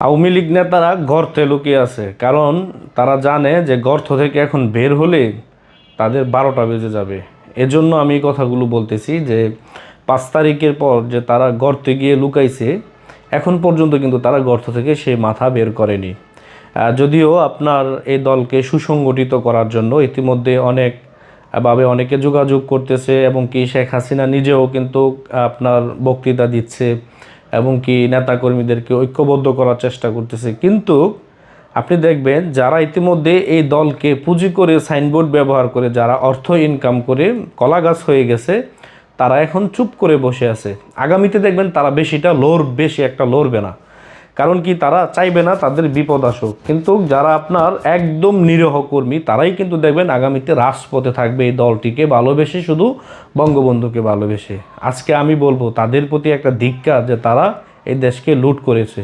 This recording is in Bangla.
আওয়ামী লীগ নেতারা গর্তে লুকিয়ে আছে, কারণ তারা জানে যে গর্ত থেকে এখন বের হলে তাদের 12টা বেজে যাবে। এজন্য আমি এই কথাগুলো বলতেছি যে 5 তারিখের পর যে তারা গর্তে গিয়ে লুকাইছে, এখন পর্যন্ত কিন্তু তারা গর্ত থেকে সেই মাথা বের করেনি। যদিও আপনার এই দলকে সুসংগঠিত করার জন্য ইতিমধ্যে ভাবে অনেকে যোগাযোগ করতেছে, এবং কি শেখ হাসিনা নিজেও কিন্তু আপনার বক্তৃতা দিচ্ছে এবং কি নেতাকর্মীদেরকে ঐক্যবদ্ধ করার চেষ্টা করতেছে। কিন্তু আপনি দেখবেন যারা ইতিমধ্যে এই দলকে পুঁজি করে সাইনবোর্ড ব্যবহার করে যারা অর্থ ইনকাম করে কলাগাছ হয়ে গেছে, তারা এখন চুপ করে বসে আছে। আগামীতে দেখবেন তারা বেশি একটা লড়বে না, কারণ কি তারা চাইবে না তাদের বিপদ আসুক। কিন্তু যারা আপনার একদম নিরীহ কর্মী, তারাই কিন্তু দেখবেন আগামীতে রাজপথে থাকবে এই দলটিকে ভালোবেসে, শুধু বঙ্গবন্ধুকে ভালোবেসে। আজকে আমি বলবো তাদের প্রতি একটা ধিক্কার যে তারা এই দেশকে লুট করেছে।